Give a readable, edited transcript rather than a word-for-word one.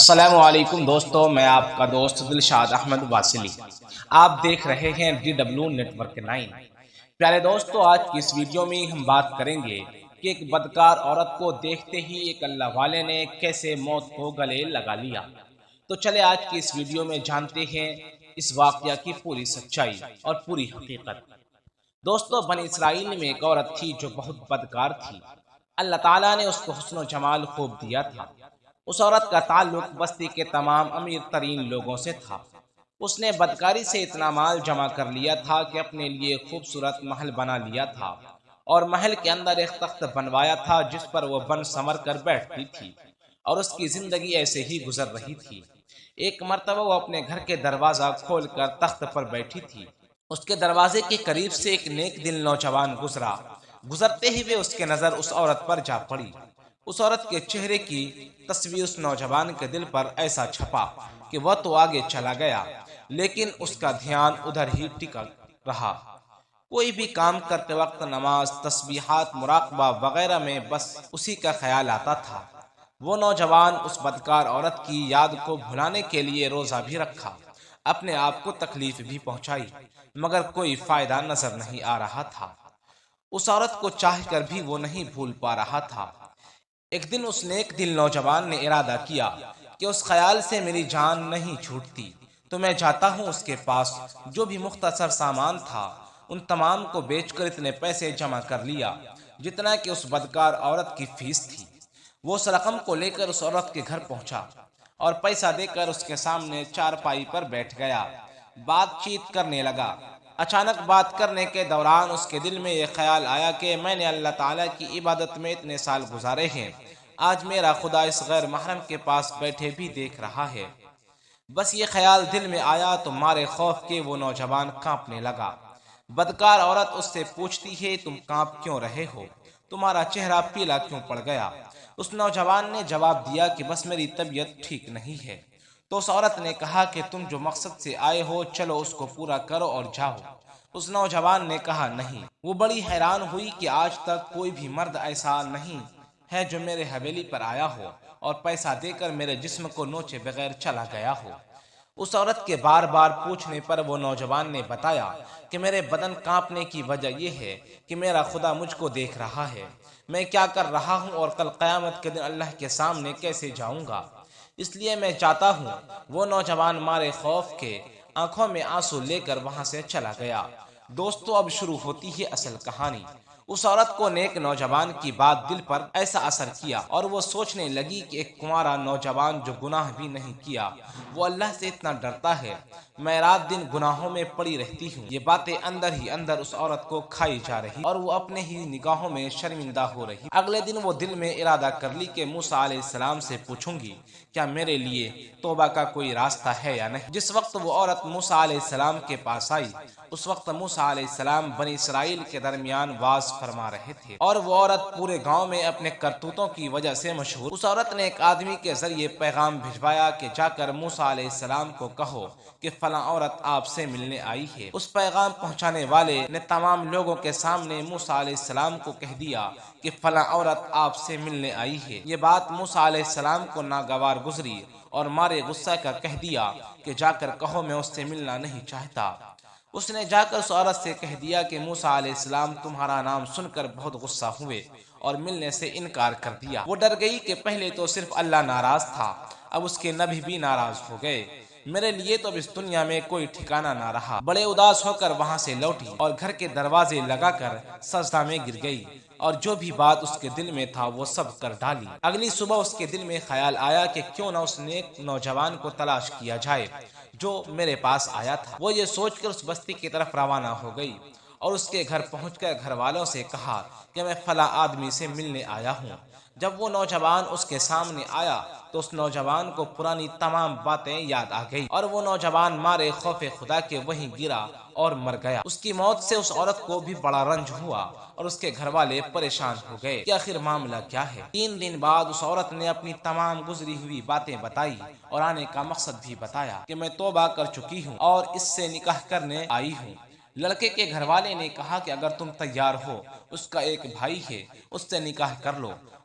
السلام علیکم دوستو، میں آپ کا دوست دلشاد احمد واصلی۔ آپ دیکھ رہے ہیں DW نیٹ ورک 9۔ پیارے دوستو، آج کی اس ویڈیو میں ہم بات کریں گے کہ ایک بدکار عورت کو دیکھتے ہی ایک اللہ والے نے کیسے موت کو گلے لگا لیا۔ تو چلے آج کی اس ویڈیو میں جانتے ہیں اس واقعہ کی پوری سچائی اور پوری حقیقت۔ دوستو، بنی اسرائیل میں ایک عورت تھی جو بہت بدکار تھی۔ اللہ تعالیٰ نے اس کو حسن و جمال خوب دیا تھا۔ اس عورت کا تعلق بستی کے تمام امیر ترین لوگوں سے تھا۔ اس نے بدکاری سے اتنا مال جمع کر لیا تھا کہ اپنے لیے خوبصورت محل بنا لیا تھا، اور محل کے اندر ایک تخت بنوایا تھا جس پر وہ بن سنور کر بیٹھتی تھی، اور اس کی زندگی ایسے ہی گزر رہی تھی۔ ایک مرتبہ وہ اپنے گھر کے دروازہ کھول کر تخت پر بیٹھی تھی۔ اس کے دروازے کے قریب سے ایک نیک دل نوجوان گزرا۔ گزرتے ہی اس کے نظر اس عورت پر جا پڑی۔ اس عورت کے چہرے کی تصویر اس نوجوان کے دل پر ایسا چھپا کہ وہ تو آگے چلا گیا، لیکن اس کا دھیان ادھر ہی ٹکا رہا۔ کوئی بھی کام کرتے وقت نماز، تسبیحات، مراقبہ وغیرہ میں بس اسی کا خیال آتا تھا۔ وہ نوجوان اس بدکار عورت کی یاد کو بھلانے کے لیے روزہ بھی رکھا، اپنے آپ کو تکلیف بھی پہنچائی، مگر کوئی فائدہ نظر نہیں آ رہا تھا۔ اس عورت کو چاہ کر بھی وہ نہیں بھول پا رہا تھا۔ ایک دن اس نیک دل نوجوان نے ارادہ کیا کہ اس خیال سے میری جان نہیں چھوٹتی تو میں جاتا ہوں اس کے پاس۔ جو بھی مختصر سامان تھا ان تمام کو بیچ کر اتنے پیسے جمع کر لیا جتنا کہ اس بدکار عورت کی فیس تھی۔ وہ اس رقم کو لے کر اس عورت کے گھر پہنچا اور پیسہ دے کر اس کے سامنے چارپائی پر بیٹھ گیا۔ بات چیت کرنے لگا۔ اچانک بات کرنے کے دوران اس کے دل میں یہ خیال آیا کہ میں نے اللہ تعالیٰ کی عبادت میں اتنے سال گزارے ہیں، آج میرا خدا اس غیر محرم کے پاس بیٹھے بھی دیکھ رہا ہے۔ بس یہ خیال دل میں آیا تو مارے خوف کے وہ نوجوان کانپنے لگا۔ بدکار عورت اس سے پوچھتی ہے، تم کانپ کیوں رہے ہو؟ تمہارا چہرہ پیلا کیوں پڑ گیا؟ اس نوجوان نے جواب دیا کہ بس میری طبیعت ٹھیک نہیں ہے۔ تو اس عورت نے کہا کہ تم جو مقصد سے آئے ہو چلو اس کو پورا کرو اور جاؤ۔ اس نوجوان نے کہا نہیں۔ وہ بڑی حیران ہوئی کہ آج تک کوئی بھی مرد ایسا نہیں ہے جو میرے حویلی پر آیا ہو اور پیسہ دے کر میرے جسم کو نوچے بغیر چلا گیا ہو۔ اس عورت کے بار بار پوچھنے پر وہ نوجوان نے بتایا کہ میرے بدن کانپنے کی وجہ یہ ہے کہ میرا خدا مجھ کو دیکھ رہا ہے، میں کیا کر رہا ہوں اور کل قیامت کے دن اللہ کے سامنے کیسے جاؤں گا، اس لیے میں چاہتا ہوں۔ وہ نوجوان مارے خوف کے آنکھوں میں آنسو لے کر وہاں سے چلا گیا۔ دوستو، اب شروع ہوتی ہے اصل کہانی۔ اس عورت کو نیک نوجوان کی بات دل پر ایسا اثر کیا اور وہ سوچنے لگی کہ ایک کنوارا نوجوان جو گناہ بھی نہیں کیا وہ اللہ سے اتنا ڈرتا ہے، میں رات دن گناہوں میں پڑی رہتی ہوں۔ یہ باتیں اندر ہی اندر اس عورت کو کھائی جا رہی اور وہ اپنے ہی نگاہوں میں شرمندہ ہو رہی۔ اگلے دن وہ دل میں ارادہ کر لی کہ موسیٰ علیہ السلام سے پوچھوں گی کیا میرے لیے توبہ کا کوئی راستہ ہے یا نہیں۔ جس وقت وہ عورت موسیٰ علیہ السلام کے پاس آئی اس وقت موسیٰ علیہ السلام بنی اسرائیل کے درمیان واز فرما رہے تھے، اور وہ عورت پورے گاؤں میں اپنے کرتوتوں کی وجہ سے مشہور۔ اس عورت نے ایک آدمی کے ذریعے پیغام بھجوایا کہ جا کر موسیٰ علیہ السلام کو کہو کہ فلاں عورت آپ سے ملنے آئی ہے۔ اس پیغام پہنچانے والے نے تمام لوگوں کے سامنے موسیٰ علیہ السلام کو کہہ دیا کہ فلاں عورت آپ سے ملنے آئی ہے۔ یہ بات موسیٰ علیہ السلام کو ناگوار گزری اور مارے غصہ کا کہہ دیا کہ جا کر کہو میں اس سے ملنا نہیں چاہتا۔ اس نے جا کر اس عورت سے کہہ دیا کہ موسیٰ علیہ السلام تمہارا نام سن کر بہت غصہ ہوئے اور ملنے سے انکار کر دیا۔ وہ ڈر گئی کہ پہلے تو صرف اللہ ناراض تھا، اب اس کے نبی بھی ناراض ہو گئے، میرے لیے تو اب اس دنیا میں کوئی ٹھکانہ نہ رہا۔ بڑے اداس ہو کر وہاں سے لوٹی اور گھر کے دروازے لگا کر سجدہ میں گر گئی، اور جو بھی بات اس کے دل میں تھا وہ سب کر ڈالی۔ اگلی صبح اس کے دل میں خیال آیا کہ کیوں نہ اس نیک نوجوان کو تلاش کیا جائے جو میرے پاس آیا تھا۔ وہ یہ سوچ کر اس بستی کی طرف روانہ ہو گئی اور اس کے گھر پہنچ کر گھر والوں سے کہا کہ میں فلاں آدمی سے ملنے آیا ہوں۔ جب وہ نوجوان اس کے سامنے آیا تو اس نوجوان کو پرانی تمام باتیں یاد آ گئی، اور وہ نوجوان مارے خوف خدا کے وہیں گرا اور مر گیا۔ اس کی موت سے اس عورت کو بھی بڑا رنج ہوا اور اس کے گھر والے پریشان ہو گئے کہ آخر معاملہ کیا ہے۔ 3 دن بعد اس عورت نے اپنی تمام گزری ہوئی باتیں بتائی اور آنے کا مقصد بھی بتایا کہ میں توبہ کر چکی ہوں اور اس سے نکاح کرنے آئی ہوں۔ لڑکے کے گھر والے نے کہا کہ اگر تم تیار ہو، اس کا ایک بھائی ہے، اس سے نکاح کر لو۔